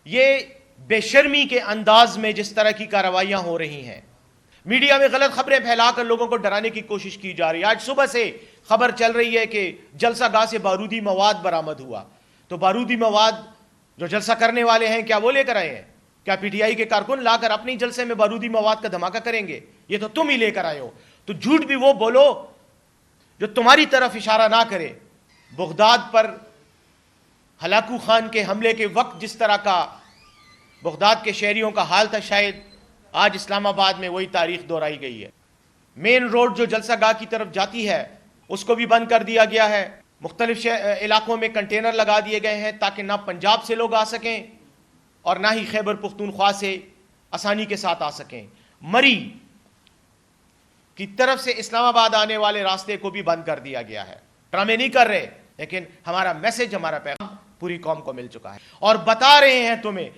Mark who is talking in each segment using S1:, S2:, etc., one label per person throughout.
S1: یہ بے شرمی کے انداز میں جس طرح کی کارروائیاں ہو رہی ہیں، میڈیا میں غلط خبریں پھیلا کر لوگوں کو ڈرانے کی کوشش کی جا رہی ہے. آج صبح سے خبر چل رہی ہے کہ جلسہ گاہ سے بارودی مواد برآمد ہوا. تو بارودی مواد جو جلسہ کرنے والے ہیں کیا وہ لے کر آئے ہیں؟ کیا پی ٹی آئی کے کارکن لا کر اپنی جلسے میں بارودی مواد کا دھماکہ کریں گے؟ یہ تو تم ہی لے کر آئے ہو. تو جھوٹ بھی وہ بولو جو تمہاری طرف اشارہ نہ کرے. بغداد پر ہلاکو خان کے حملے کے وقت جس طرح کا بغداد کے شہریوں کا حال تھا، شاید آج اسلام آباد میں وہی تاریخ دہرائی گئی ہے. مین روڈ جو جلسہ گاہ کی طرف جاتی ہے اس کو بھی بند کر دیا گیا ہے. مختلف علاقوں میں کنٹینر لگا دیے گئے ہیں تاکہ نہ پنجاب سے لوگ آ سکیں اور نہ ہی خیبر پختونخوا سے آسانی کے ساتھ آ سکیں. مری کی طرف سے اسلام آباد آنے والے راستے کو بھی بند کر دیا گیا ہے. ڈرامے نہیں کر رہے، لیکن ہمارا میسج، ہمارا پیغام پوری قوم کو مل چکا ہے اور بتا رہے ہیں تمہیں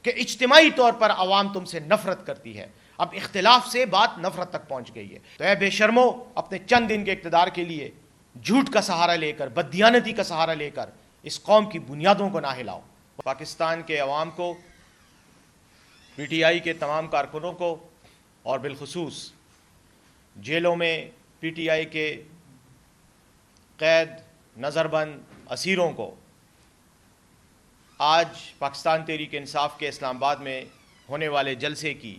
S1: کہ اجتماعی طور پر عوام تم سے نفرت کرتی ہے. اب اختلاف سے بات نفرت تک پہنچ گئی ہے. تو اے بے شرمو، اپنے چند دن کے اقتدار کے لیے جھوٹ کا سہارا لے کر، بددیانتی کا سہارا لے کر اس قوم کی بنیادوں کو نہ ہلاؤ. پاکستان کے عوام کو، پی ٹی آئی کے تمام کارکنوں کو اور بالخصوص جیلوں میں پی ٹی آئی کے قید، نظر بند اسیروں کو آج پاکستان تحریک انصاف کے اسلام آباد میں ہونے والے جلسے کی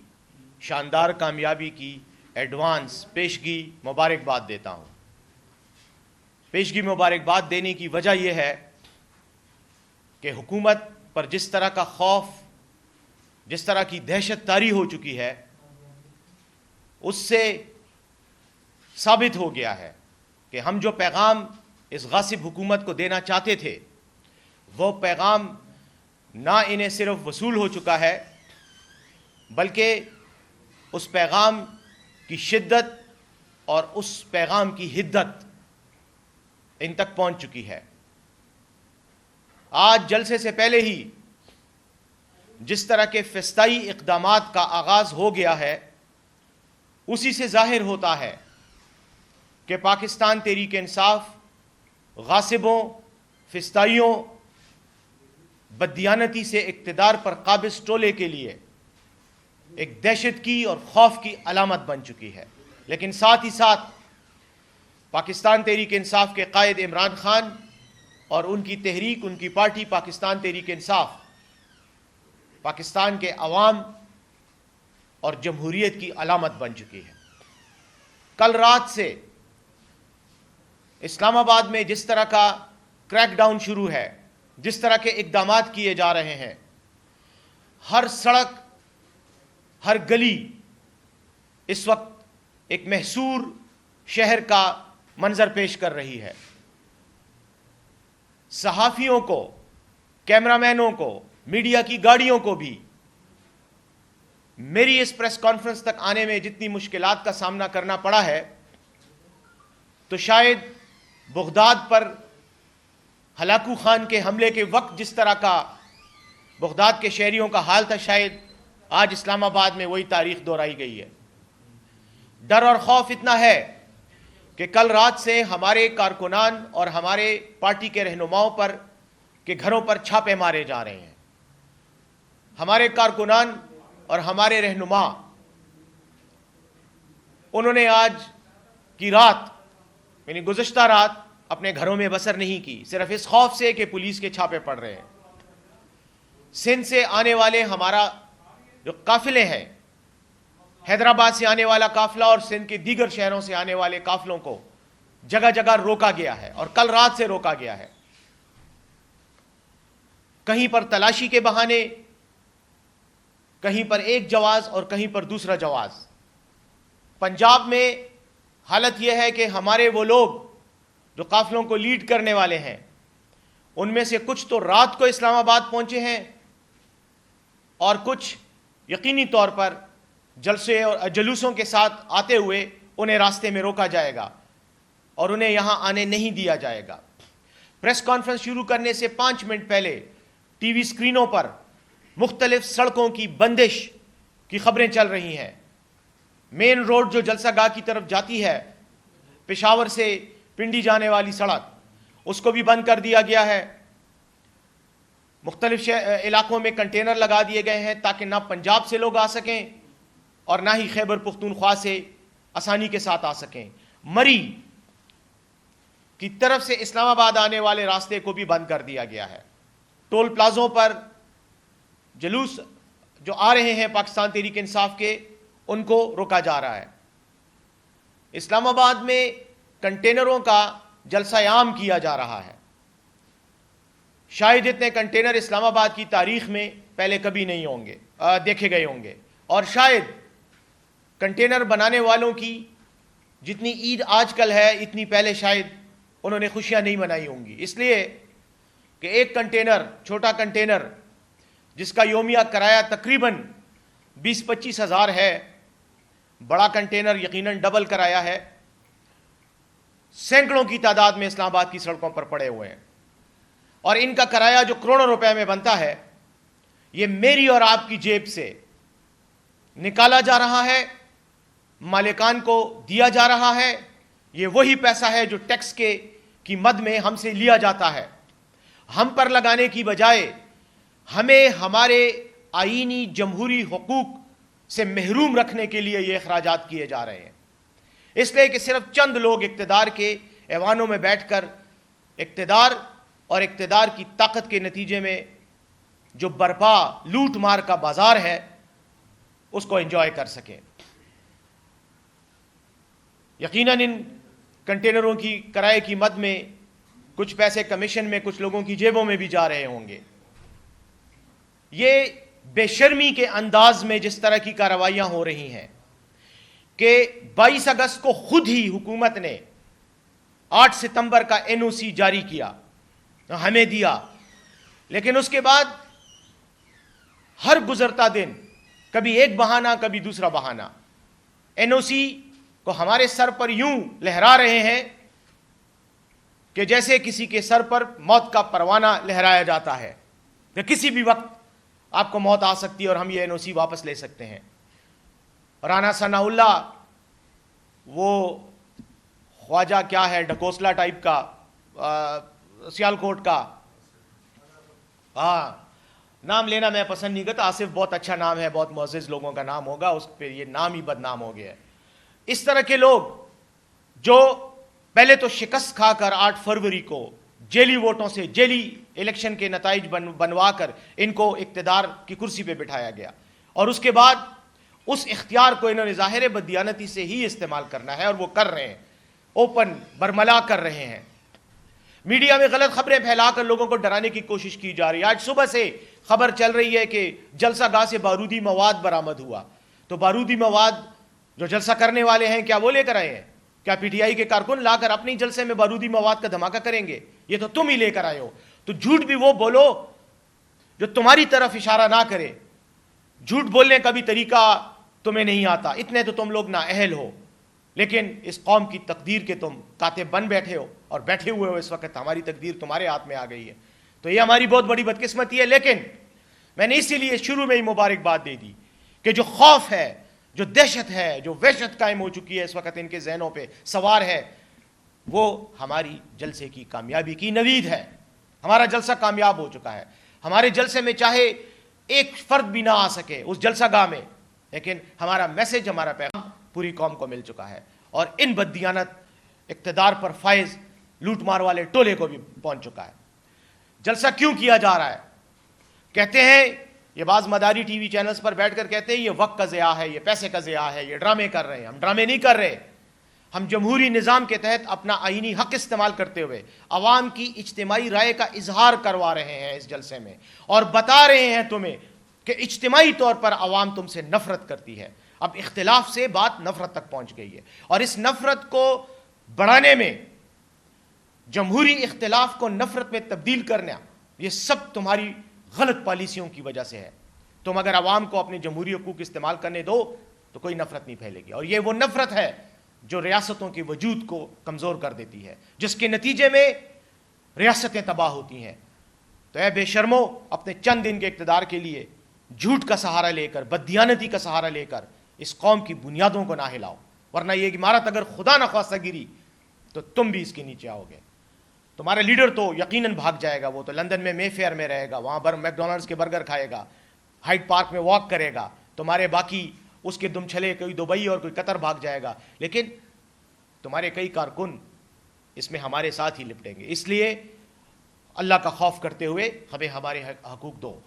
S1: شاندار کامیابی کی ایڈوانس پیشگی مبارکباد دیتا ہوں. پیشگی مبارکباد دینے کی وجہ یہ ہے کہ حکومت پر جس طرح کا خوف، جس طرح کی دہشت طاری ہو چکی ہے، اس سے ثابت ہو گیا ہے کہ ہم جو پیغام اس غاصب حکومت کو دینا چاہتے تھے وہ پیغام نہ انہیں صرف وصول ہو چکا ہے بلکہ اس پیغام کی شدت اور اس پیغام کی حدت ان تک پہنچ چکی ہے. آج جلسے سے پہلے ہی جس طرح کے فسطائی اقدامات کا آغاز ہو گیا ہے، اسی سے ظاہر ہوتا ہے کہ پاکستان تحریک انصاف غاصبوں، فسطائیوں، بددیانتی سے اقتدار پر قابض ٹولے کے لیے ایک دہشت کی اور خوف کی علامت بن چکی ہے. لیکن ساتھ ہی ساتھ پاکستان تحریک انصاف کے قائد عمران خان اور ان کی تحریک، ان کی پارٹی پاکستان تحریک انصاف پاکستان کے عوام اور جمہوریت کی علامت بن چکی ہے. کل رات سے اسلام آباد میں جس طرح کا کریک ڈاؤن شروع ہے، جس طرح کے اقدامات کیے جا رہے ہیں، ہر سڑک، ہر گلی اس وقت ایک محصور شہر کا منظر پیش کر رہی ہے. صحافیوں کو، کیمرامینوں کو، میڈیا کی گاڑیوں کو بھی میری اس پریس کانفرنس تک آنے میں جتنی مشکلات کا سامنا کرنا پڑا ہے، تو شاید بغداد پر ہلاکو خان کے حملے کے وقت جس طرح کا بغداد کے شہریوں کا حال تھا، شاید آج اسلام آباد میں وہی تاریخ دہرائی گئی ہے. ڈر اور خوف اتنا ہے کہ کل رات سے ہمارے کارکنان اور ہمارے پارٹی کے رہنماؤں پر کے گھروں پر چھاپے مارے جا رہے ہیں. ہمارے کارکنان اور ہمارے رہنما، انہوں نے آج کی رات، یعنی گزشتہ رات، اپنے گھروں میں بسر نہیں کی، صرف اس خوف سے کہ پولیس کے چھاپے پڑ رہے ہیں. سندھ سے آنے والے ہمارا جو قافلے ہیں، حیدرآباد سے آنے والا قافلہ اور سندھ کے دیگر شہروں سے آنے والے قافلوں کو جگہ جگہ روکا گیا ہے اور کل رات سے روکا گیا ہے. کہیں پر تلاشی کے بہانے، کہیں پر ایک جواز اور کہیں پر دوسرا جواز. پنجاب میں حالت یہ ہے کہ ہمارے وہ لوگ جو قافلوں کو لیڈ کرنے والے ہیں، ان میں سے کچھ تو رات کو اسلام آباد پہنچے ہیں اور کچھ یقینی طور پر جلسے اور جلوسوں کے ساتھ آتے ہوئے انہیں راستے میں روکا جائے گا اور انہیں یہاں آنے نہیں دیا جائے گا. پریس کانفرنس شروع کرنے سے 5 منٹ پہلے ٹی وی سکرینوں پر مختلف سڑکوں کی بندش کی خبریں چل رہی ہیں. مین روڈ جو جلسہ گاہ کی طرف جاتی ہے، پشاور سے پنڈی جانے والی سڑک، اس کو بھی بند کر دیا گیا ہے. मुख्तलिफ इलाकों में कंटेनर लगा दिए गए हैं ताकि ना पंजाब से लोग आ सकें और ना ही खैबर पुख्तूनख्वा से आसानी के साथ आ सकें। मरी की तरफ से इस्लामाबाद आने वाले रास्ते को भी बंद कर दिया गया है। टोल प्लाजों पर जुलूस जो आ रहे हैं पाकिस्तान तहरीक इंसाफ के, उनको रोका जा रहा है। इस्लामाबाद में कंटेनरों का जलसा-ए-आम किया जा रहा है। शायद इतने कंटेनर इस्लामाबाद की तारीख में पहले कभी नहीं होंगे देखे गए होंगे, और शायद कंटेनर बनाने वालों की जितनी ईद आजकल है इतनी पहले शायद उन्होंने खुशियां नहीं मनाई होंगी, इसलिए कि एक कंटेनर, छोटा कंटेनर जिसका योमिया किराया तकरीबन 20-25 हज़ार है, बड़ा कंटेनर यकीनन डबल किराया है, सैकड़ों की तादाद में इस्लामाबाद की सड़कों पर पड़े हुए हैं, और इनका किराया जो करोड़ों रुपए में बनता है, ये मेरी और आपकी जेब से निकाला जा रहा है, मालिकान को दिया जा रहा है। ये वही पैसा है जो टैक्स के की मद में हमसे लिया जाता है। हम पर लगाने की बजाय हमें हमारे आईनी जमहूरी हुकूक से महरूम रखने के लिए ये अखराजात किए जा रहे हैं, इसलिए कि सिर्फ चंद लोग इक़्तिदार के ऐवानों में बैठकर इक़्तिदार और इक़्तिदार की ताकत के नतीजे में जो बर्पा लूट मार का बाजार है उसको एंजॉय कर सकें। यकीनन इन कंटेनरों की किराए की मद में कुछ पैसे कमीशन में कुछ लोगों की जेबों में भी जा रहे होंगे। ये बेशर्मी के अंदाज में जिस तरह की कार्रवाइयां हो रही हैं कि 22 अगस्त को खुद ही हुकूमत ने 8 सितंबर का एनओसी जारी किया, हमें दिया, लेकिन उसके बाद हर गुजरता दिन कभी एक बहाना कभी दूसरा बहाना एनओसी को हमारे सर पर यूं लहरा रहे हैं कि जैसे किसी के सर पर मौत का परवाना लहराया जाता है कि किसी भी वक्त आपको मौत आ सकती है और हम ये एनओसी वापस ले सकते हैं। राना सनाउल्लाह वो ख्वाजा क्या है, ढकोसला टाइप का, सियालकोट का, हाँ नाम लेना मैं पसंद नहीं करता, आसिफ बहुत अच्छा नाम है, बहुत मुअज़्ज़िज़ लोगों का नाम होगा, उस पर ये नाम ही बदनाम हो गया है। इस तरह के लोग जो पहले तो शिकस्त खाकर 8 फरवरी को जेली वोटों से जेली इलेक्शन के नताइज बनवा कर इनको इक़्तिदार की कुर्सी पे बिठाया गया, और उसके बाद उस इख्तियार को इन्होंने ज़ाहिर बददियानती से ही इस्तेमाल करना है, और वो कर रहे हैं, ओपन बरमला कर रहे हैं। मीडिया में गलत खबरें फैलाकर लोगों को डराने की कोशिश की जा रही है। आज सुबह से खबर चल रही है कि जलसा गाह से बारूदी मवाद बरामद हुआ, तो बारूदी मवाद जो जलसा करने वाले हैं क्या वो लेकर आए हैं? क्या पीटीआई के कारकुन लाकर अपनी जलसे में बारूदी मवाद का धमाका करेंगे? ये तो तुम ही लेकर आए हो। तो झूठ भी वो बोलो जो तुम्हारी तरफ इशारा ना करे। झूठ बोलने का भी तरीका तुम्हें नहीं आता, इतने तो तुम लोग ना अहल हो, लेकिन इस कौम की तकदीर के तुम कातिब बन बैठे हो और बैठे हुए हो इस वक्त। हमारी तकदीर तुम्हारे हाथ में आ गई है, तो ये हमारी बहुत बड़ी बदकिस्मती है। लेकिन मैंने इसीलिए शुरू में ही मुबारकबाद दे दी कि जो खौफ है, जो दहशत है, जो वहशत कायम हो चुकी है इस वक्त इनके जहनों पे सवार है, वो हमारी जलसे की कामयाबी की नवीद है। हमारा जलसा कामयाब हो चुका है। हमारे जलसे में चाहे एक फर्द भी ना आ सके उस जलसा गाह में, लेकिन हमारा मैसेज, हमारा पैगाम पूरी कौम को मिल चुका है, और इन बददियानत इक़्तिदार पर फायज लूटमार वाले टोले को भी पहुंच चुका है। जलसा क्यों किया जा रहा है? कहते हैं, ये बाज़ मदारी टीवी चैनल्स पर बैठकर कहते हैं ये वक्त का ज़िया है, ये पैसे का ज़िया है, ये ड्रामे कर रहे हैं। हम ड्रामे नहीं कर रहे, हम जमहूरी निज़ाम के तहत अपना आईनी हक इस्तेमाल करते हुए अवाम की इज्तिमाई राय का इजहार करवा रहे हैं इस जलसे में, और बता रहे हैं तुम्हें कि इज्तिमाई तौर पर अवाम तुमसे नफरत करती है। अब इख्तिलाफ से बात नफरत तक पहुंच गई है, और इस नफरत को बढ़ाने में, जमहूरी इख्तिलाफ को नफरत में तब्दील करना, ये सब तुम्हारी गलत पॉलिसियों की वजह से है। तुम अगर अवाम को अपने जमहूरी हकूक इस्तेमाल करने दो तो कोई नफरत नहीं फैलेगी, और ये वो नफरत है जो रियासतों के वजूद को कमज़ोर कर देती है, जिसके नतीजे में रियासतें तबाह होती हैं। तो ऐ बेशर्मो, अपने चंद दिन के इक़्तिदार के लिए झूठ का सहारा लेकर, बददियानती का सहारा लेकर इस कौम की बुनियादों को ना हिलाओ, वरना ये इमारत अगर खुदा न ख्वास्ता गिरी तो तुम भी इसके नीचे आओगे। تمہارا لیڈر تو یقیناً بھاگ جائے گا, وہ تو لندن میں مے فیئر میں رہے گا, وہاں پر میک ڈونلڈس کے برگر کھائے گا, ہائیڈ پارک میں واک کرے گا, تمہارے باقی اس کے دم چھلے کوئی دبئی اور کوئی قطر بھاگ جائے گا, لیکن تمہارے کئی کارکن اس میں ہمارے ساتھ ہی لپٹیں گے. اس لیے اللہ کا خوف کرتے ہوئے ہمیں ہمارے حقوق دو.